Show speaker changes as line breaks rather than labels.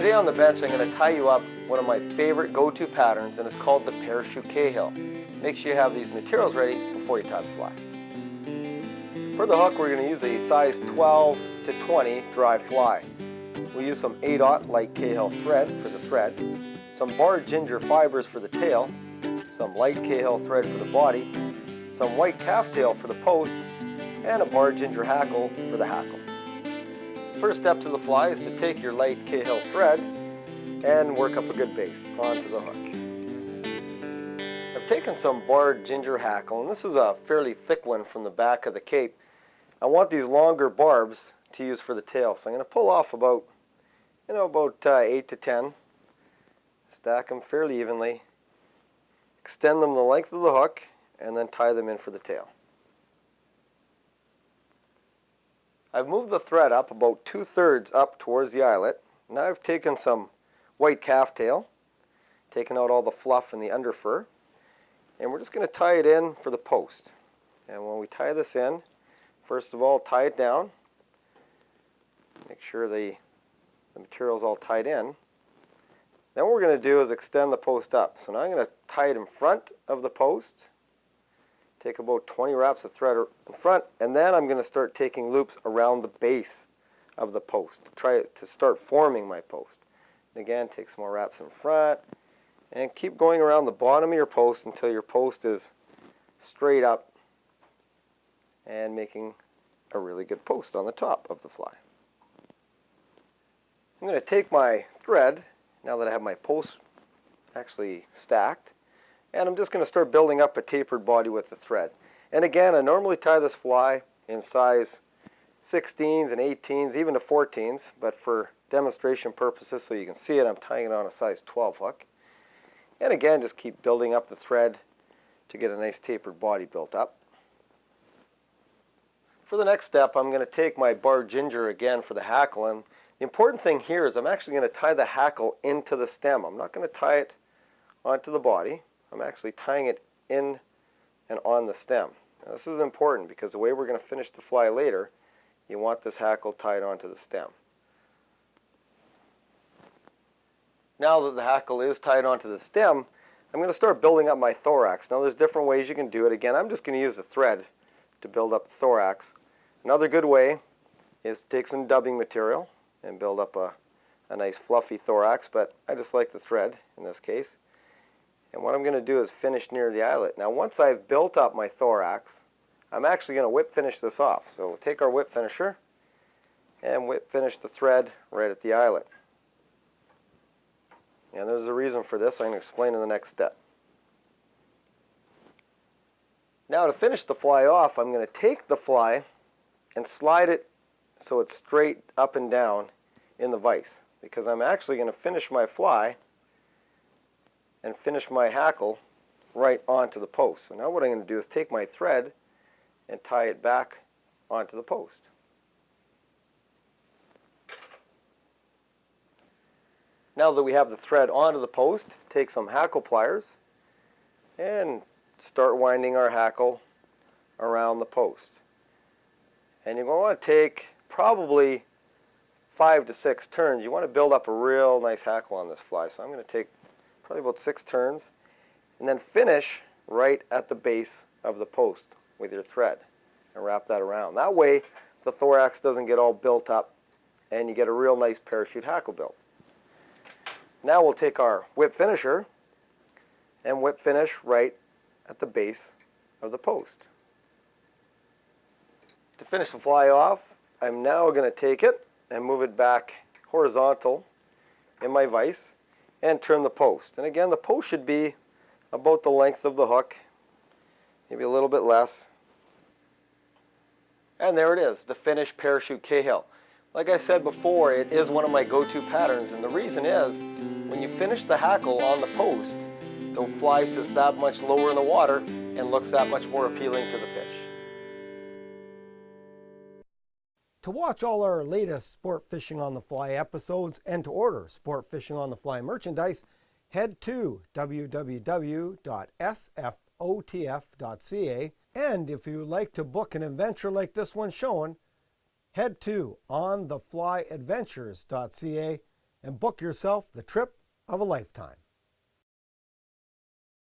Today on the bench I'm going to tie you up one of my favorite go-to patterns, and it's called the parachute Cahill. Make sure you have these materials ready before you tie the fly. For the hook we're going to use a size 12 to 20 dry fly. We'll use some 8/0 light Cahill thread for the thread, some barred ginger fibers for the tail, some light Cahill thread for the body, some white calf tail for the post, and a barred ginger hackle for the hackle. First step to the fly is to take your light Cahill thread and work up a good base onto the hook. I've taken some barred ginger hackle, and this is a fairly thick one from the back of the cape. I want these longer barbs to use for the tail, so I'm going to pull off about 8 to 10, stack them fairly evenly, extend them the length of the hook, and then tie them in for the tail. I've moved the thread up about 2/3 up towards the eyelet. Now I've taken some white calf tail, taken out all the fluff and the under fur, and we're just going to tie it in for the post. And when we tie this in, first of all, tie it down. Make sure the material's all tied in. Then what we're going to do is extend the post up. So now I'm going to tie it in front of the post. Take about 20 wraps of thread in front, and then I'm going to start taking loops around the base of the post to try to start forming my post. And again, take some more wraps in front, and keep going around the bottom of your post until your post is straight up and making a really good post on the top of the fly. I'm going to take my thread, now that I have my post actually stacked, and I'm just going to start building up a tapered body with the thread. And again, I normally tie this fly in size 16s and 18s, even to 14s, but for demonstration purposes so you can see it, I'm tying it on a size 12 hook. And again, just keep building up the thread to get a nice tapered body built up. For the next step, I'm going to take my barred ginger again for the hackle, and the important thing here is I'm actually going to tie the hackle into the stem. I'm not going to tie it onto the body. I'm actually tying it in and on the stem. Now, this is important because the way we're going to finish the fly later, you want this hackle tied onto the stem. Now that the hackle is tied onto the stem, I'm going to start building up my thorax. Now there's different ways you can do it. Again, I'm just going to use the thread to build up the thorax. Another good way is to take some dubbing material and build up a nice fluffy thorax, but I just like the thread in this case. And what I'm going to do is finish near the eyelet. Now once I've built up my thorax, I'm actually going to whip finish this off. So we'll take our whip finisher and whip finish the thread right at the eyelet. And there's a reason for this I'm going to explain in the next step. Now to finish the fly off, I'm going to take the fly and slide it so it's straight up and down in the vise, because I'm actually going to finish my fly and finish my hackle right onto the post. So now what I'm going to do is take my thread and tie it back onto the post. Now that we have the thread onto the post, take some hackle pliers and start winding our hackle around the post. And you're going to want to take probably 5 to 6 turns. You want to build up a real nice hackle on this fly. So I'm going to take probably about 6 turns, and then finish right at the base of the post with your thread and wrap that around. That way the thorax doesn't get all built up and you get a real nice parachute hackle built. Now we'll take our whip finisher and whip finish right at the base of the post. To finish the fly off, I'm now going to take it and move it back horizontal in my vise and trim the post. And again, the post should be about the length of the hook, maybe a little bit less. And there it is, the finished parachute Cahill. Like I said before, it is one of my go-to patterns, and the reason is when you finish the hackle on the post, the fly sits that much lower in the water and looks that much more appealing to the fish. To watch all our latest Sport Fishing on the Fly episodes and to order Sport Fishing on the Fly merchandise, head to www.sfotf.ca, and if you would like to book an adventure like this one shown, head to ontheflyadventures.ca
and book yourself the trip of a lifetime.